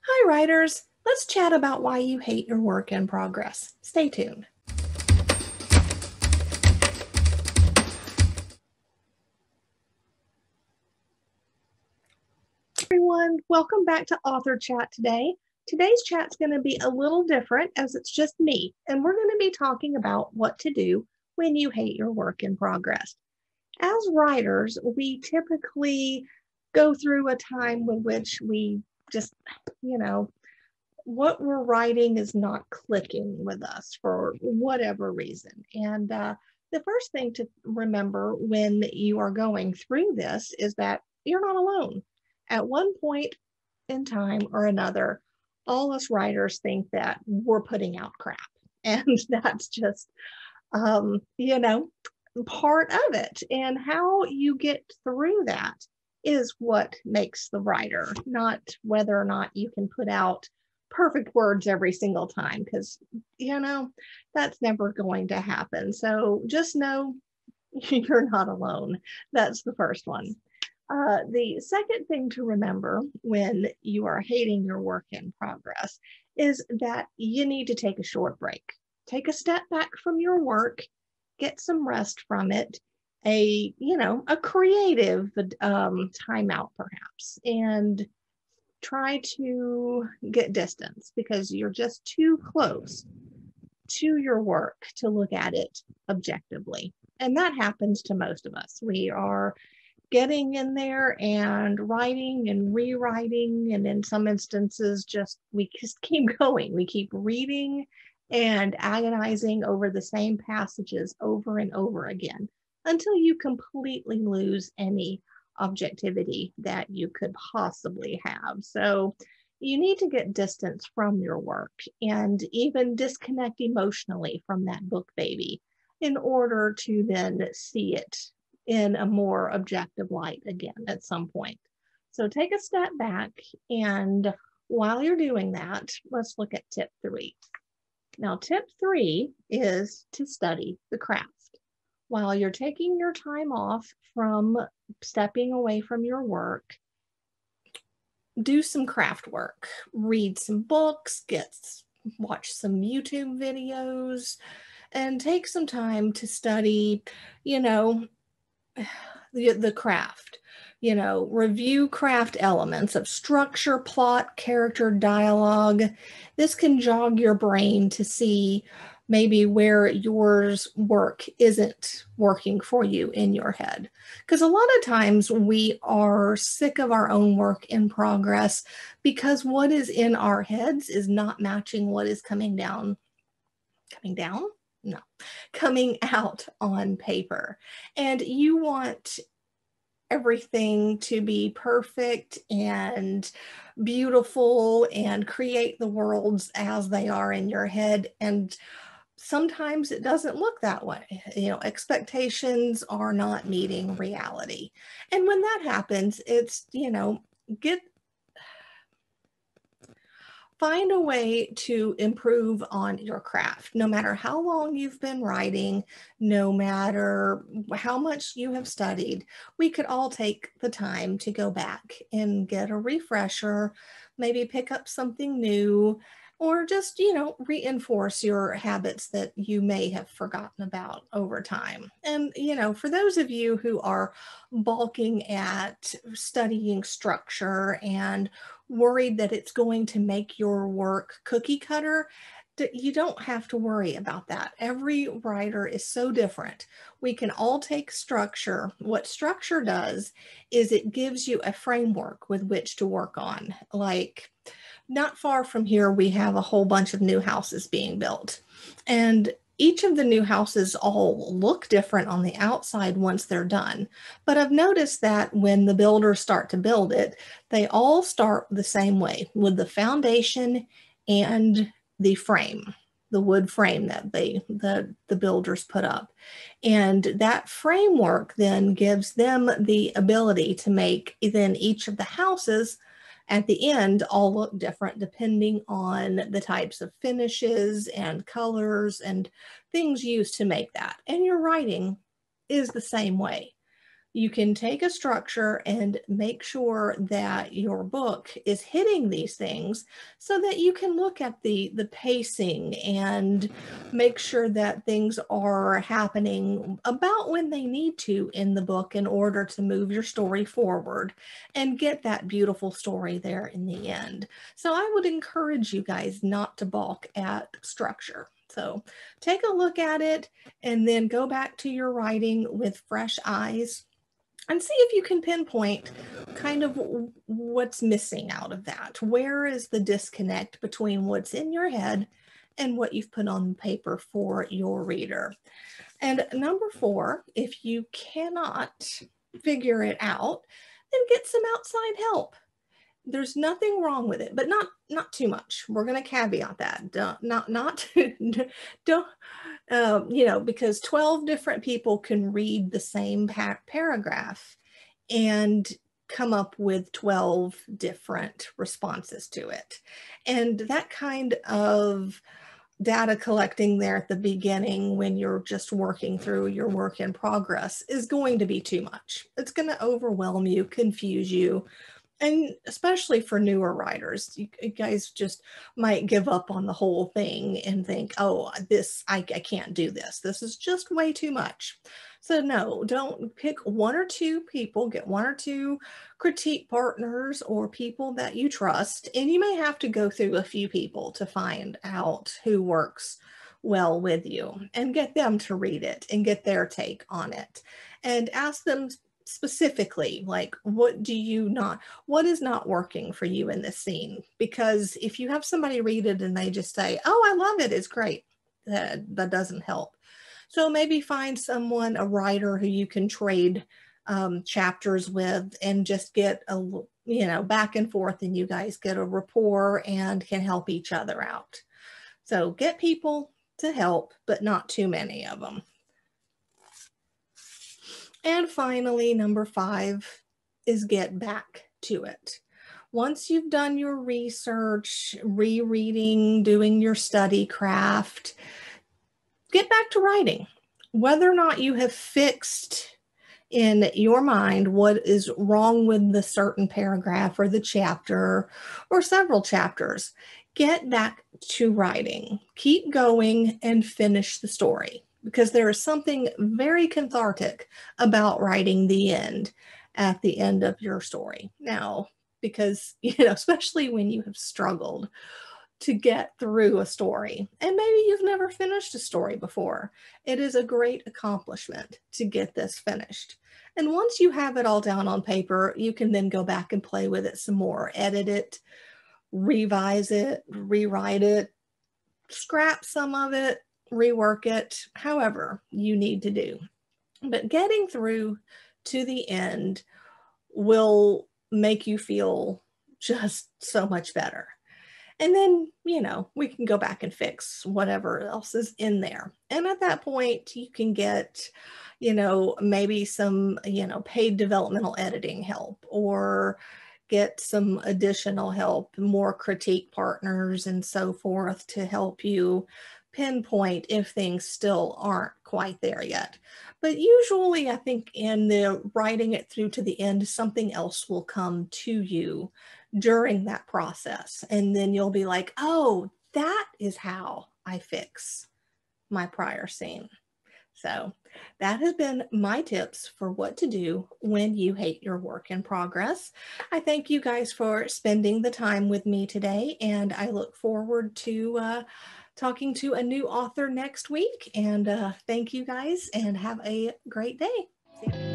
Hi, writers. Let's chat about why you hate your work in progress. Stay tuned. Everyone, welcome back to Author Chat today. Today's chat's going to be a little different as it's just me, and we're going to be talking about what to do when you hate your work in progress. As writers, we typically go through a time in which we just, what we're writing is not clicking with us for whatever reason. And the first thing to remember when you are going through this is that you're not alone. At one point in time or another, all us writers think that we're putting out crap. And that's just, part of it. And how you get through that is what makes the writer, not whether or not you can put out perfect words every single time, because that's never going to happen. So just know you're not alone. That's the first one. The second thing to remember when you are hating your work in progress is that you need to take a short break. Take a step back from your work, get some rest from it, a creative timeout perhaps, and try to get distance because you're just too close to your work to look at it objectively. And that happens to most of us. We are getting in there and writing and rewriting, and in some instances we just keep going. We keep reading and agonizing over the same passages over and over again until you completely lose any objectivity that you could possibly have. So you need to get distance from your work and even disconnect emotionally from that book baby in order to then see it in a more objective light again at some point. So take a step back, and while you're doing that, let's look at tip 3. Now, tip 3 is to study the craft. While you're taking your time off from stepping away from your work, do some craft work, read some books, watch some YouTube videos, and take some time to study, the craft, review craft elements of structure, plot, character, dialogue. This can jog your brain to see maybe where yours work isn't working for you in your head. Because a lot of times we are sick of our own work in progress because what is in our heads is not matching what is coming down? No, coming out on paper. And you want everything to be perfect and beautiful and create the worlds as they are in your head. And sometimes it doesn't look that way. Expectations are not meeting reality. And when that happens, it's, find a way to improve on your craft. No matter how long you've been writing, no matter how much you have studied, we could all take the time to go back and get a refresher, maybe pick up something new, or just, reinforce your habits that you may have forgotten about over time. And, for those of you who are balking at studying structure and worried that it's going to make your work cookie cutter, you don't have to worry about that. Every writer is so different. We can all take structure. What structure does is it gives you a framework with which to work on. Like, not far from here, we have a whole bunch of new houses being built. And each of the new houses all look different on the outside once they're done. But I've noticed that when the builders start to build it, they all start the same way with the foundation and the frame, the wood frame that the builders put up. And that framework then gives them the ability to make then each of the houses at the end all look different depending on the types of finishes and colors and things used to make that. And your writing is the same way. You can take a structure and make sure that your book is hitting these things so that you can look at the pacing and make sure that things are happening about when they need to in the book in order to move your story forward and get that beautiful story there in the end. So I would encourage you guys not to balk at structure. So take a look at it and then go back to your writing with fresh eyes and see if you can pinpoint kind of what's missing out of that. Where is the disconnect between what's in your head and what you've put on paper for your reader? And number 4, if you cannot figure it out, then get some outside help. There's nothing wrong with it, but not too much. We're going to caveat that. Don't because 12 different people can read the same paragraph and come up with 12 different responses to it. And that kind of data collecting there at the beginning when you're just working through your work in progress is going to be too much. It's going to overwhelm you, confuse you. And especially for newer writers, you guys just might give up on the whole thing and think, oh, I can't do this. This is just way too much. So no, don't pick 1 or 2 people, get 1 or 2 critique partners or people that you trust. And you may have to go through a few people to find out who works well with you and get them to read it and get their take on it and ask them specifically, like, what is not working for you in this scene? Because if you have somebody read it and they just say, oh, I love it, it's great, that doesn't help. So maybe find someone, a writer who you can trade chapters with and just get back and forth, and you guys get a rapport and can help each other out. So get people to help, but not too many of them. And finally, number 5 is get back to it. Once you've done your research, rereading, doing your study craft, get back to writing. Whether or not you have fixed in your mind what is wrong with the certain paragraph or the chapter or several chapters, get back to writing. Keep going and finish the story, because there is something very cathartic about writing the end at the end of your story. Now, because, especially when you have struggled to get through a story, and maybe you've never finished a story before, it is a great accomplishment to get this finished. And once you have it all down on paper, you can then go back and play with it some more, edit it, revise it, rewrite it, scrap some of it, rework it, however you need to do. But getting through to the end will make you feel just so much better. And then, we can go back and fix whatever else is in there. And at that point, you can get, maybe some, paid developmental editing help, or get some additional help, more critique partners and so forth to help you pinpoint if things still aren't quite there yet. But usually I think in the writing it through to the end, something else will come to you during that process. And then you'll be like, oh, that is how I fix my prior scene. So that has been my tips for what to do when you hate your work in progress. I thank you guys for spending the time with me today, and I look forward to talking to a new author next week. And thank you guys, and have a great day. See you.